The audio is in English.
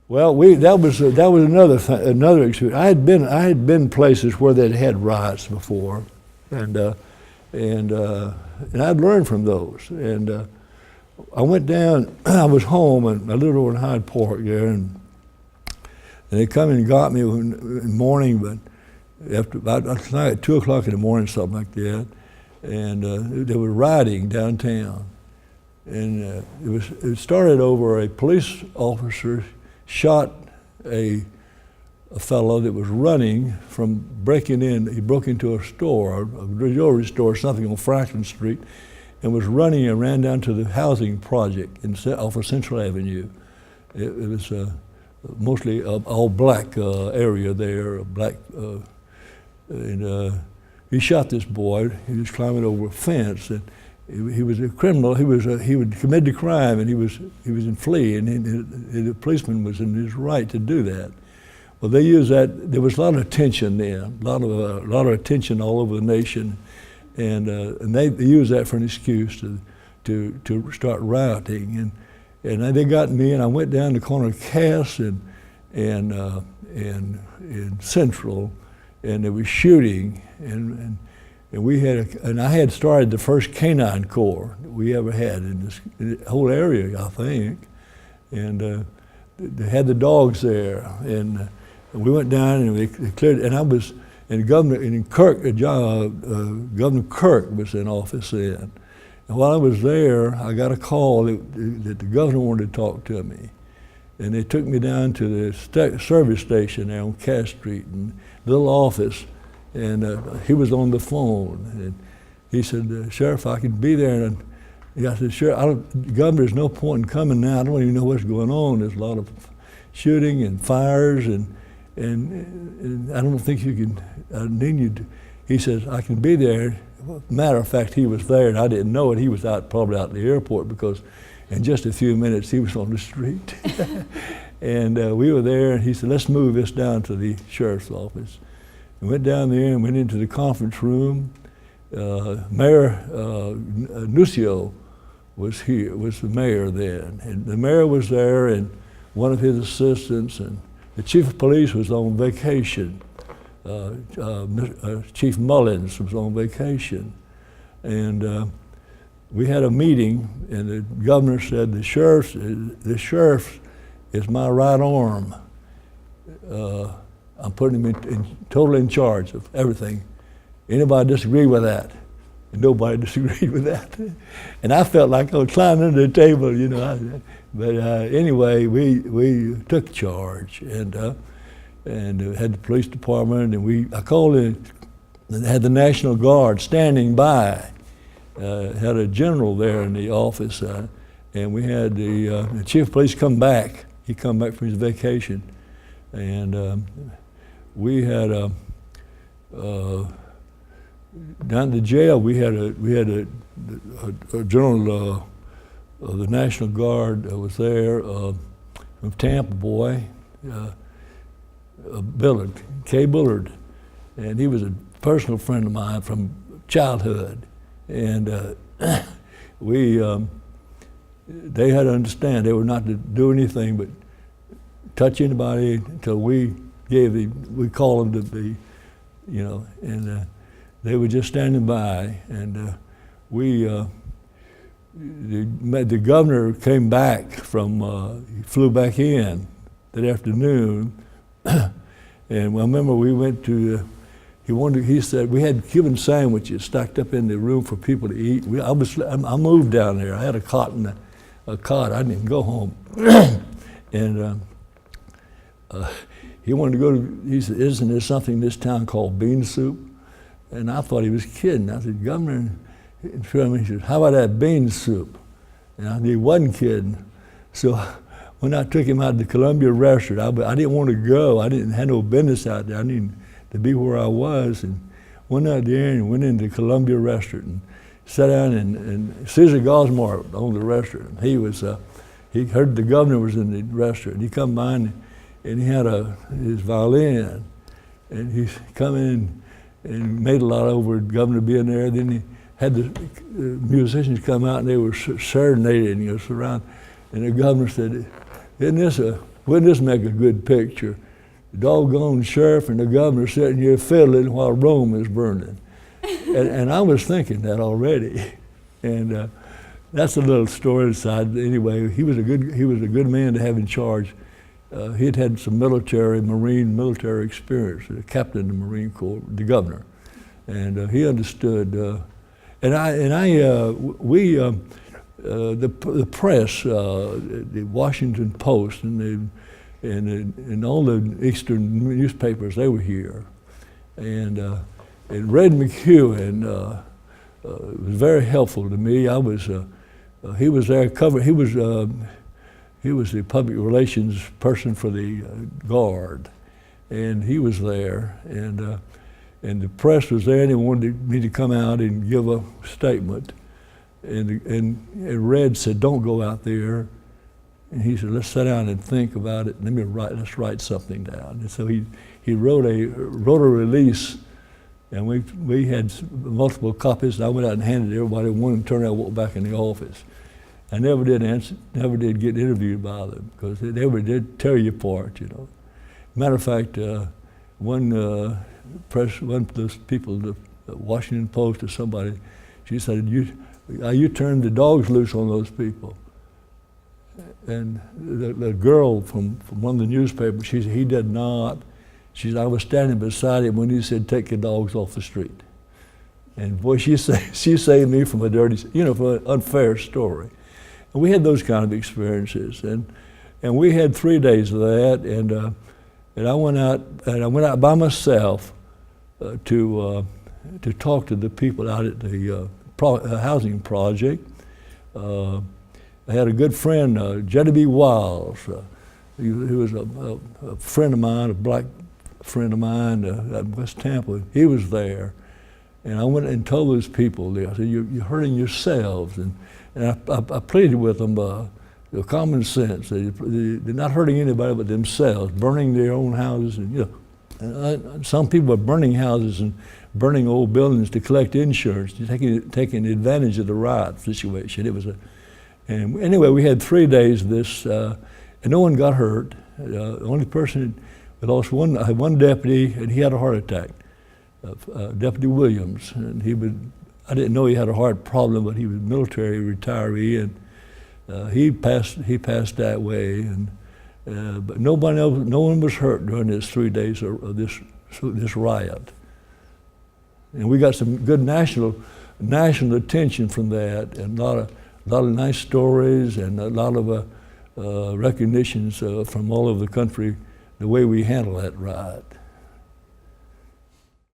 Well, that was another experience. I had been places where they'd had riots before, and I'd learned from those. And I went down. I was home, and I lived over in Hyde Park there, and they come and got me in the morning, but after about 2 o'clock in the morning, something like that, and they were rioting downtown, and it started over a police officer shot a fellow that was running from breaking in. He broke into a store, a jewelry store, something on Franklin Street, and was running and ran down to the housing project off of Central Avenue. It was mostly all black area there, and he shot this boy. He was climbing over a fence, and he was a criminal. He would commit a crime, and he was in flee, and the policeman was in his right to do that. Well, they used that. There was a lot of tension then, a lot of attention all over the nation, and they used that for an excuse to start rioting, and they got me, and I went down the corner of Cass and Central, and there was shooting, and I had started the first canine corps we ever had in this whole area, I think, and they had the dogs there, and we went down and they cleared, and I was, and Governor Kirk was in office then, and while I was there, I got a call that the governor wanted to talk to me, and they took me down to the service station there on Cass Street, and little office. And he was on the phone, and he said, "Sheriff, I can be there." And I said, "Sheriff, Governor, there's no point in coming now. I don't even know what's going on. There's a lot of shooting and fires, and I don't think you can. I need you to." He says, "I can be there." Matter of fact, he was there, and I didn't know it. He was probably out at the airport, because in just a few minutes he was on the street, and we were there. And he said, "Let's move this down to the sheriff's office." We went down there and went into the conference room. Mayor Nucio was the mayor then. And the mayor was there, and one of his assistants, and the chief of police was on vacation. Chief Mullins was on vacation. And we had a meeting, and the governor said, the sheriff is my right arm. I'm putting him totally in charge of everything. Anybody disagree with that? And nobody disagreed with that. And I felt like I was climbing under the table, you know. But anyway, we took charge, and had the police department, and I called in, and had the National Guard standing by. Had a general there in the office, and we had the chief of police come back. He come back from his vacation, and we had down at the jail. We had a general of the National Guard was there from Tampa, boy, Billard, K. Bullard, and he was a personal friend of mine from childhood, and they had to understand they were not to do anything but touch anybody until we called them to be, you know, and they were just standing by, and the governor came back he flew back in that afternoon, and I remember we went to, he said we had Cuban sandwiches stacked up in the room for people to eat. I moved down there. I had a cot. I didn't even go home, and he wanted to go to. He said, "Isn't there something in this town called bean soup?" And I thought he was kidding. I said, "Governor," he said, "How about that bean soup?" And he wasn't kidding. So when I took him out to the Columbia restaurant, I didn't want to go. I didn't have no business out there. I needed to be where I was, and went out there and went into the Columbia restaurant and sat down, and Caesar Gosmar owned the restaurant. He heard the governor was in the restaurant. He come by and he had his violin, and he come in and made a lot over the governor being there. Then he had the musicians come out, and they were serenading us around. And the governor said, "Isn't this a wouldn't this make a good picture? The doggone sheriff and the governor sitting here fiddling while Rome is burning. And I was thinking that already. And that's a little story aside. Anyway, he was a good man to have in charge. He'd had some military experience, a captain in the Marine Corps, the governor. And he understood. The press, the Washington Post, and all the Eastern newspapers, they were here. And Red McEwen was very helpful to me. He was there he was the public relations person for the Guard, and he was there. And the press was there, and they wanted me to come out and give a statement. And Red said, "Don't go out there." And he said, "Let's sit down and think about it. Let's write something down." And so he wrote a release, and we had multiple copies. And I went out and handed it to everybody. One turned around and walked back in the office. I never did get interviewed by them, because they never did tear you apart, you know. Matter of fact, one of those people, the Washington Post or somebody, she said, you turned the dogs loose on those people. And the girl from one of the newspapers, she said, he did not. She said, I was standing beside him when he said, take the dogs off the street. And boy, she saved me from from an unfair story. And we had those kind of experiences. And we had 3 days of that. And I went out by myself to talk to the people out at the housing project. I had a good friend, Jetty B. Wiles, who was a friend of mine, a black friend of mine at West Tampa. He was there. And I went and told those people, I said, you're hurting yourselves. And I pleaded with them, the common sense. They're not hurting anybody but themselves, burning their own houses. And some people are burning houses and burning old buildings to collect insurance, taking advantage of the riot situation. And anyway, we had 3 days of this, and no one got hurt. The only person, we lost one deputy, and he had a heart attack, Deputy Williams. And I didn't know he had a heart problem, but he was a military retiree, and he passed that way. But no one was hurt during this 3 days of this riot. And we got some good national attention from that, and a lot of nice stories, and a lot of recognitions from all over the country, the way we handle that riot.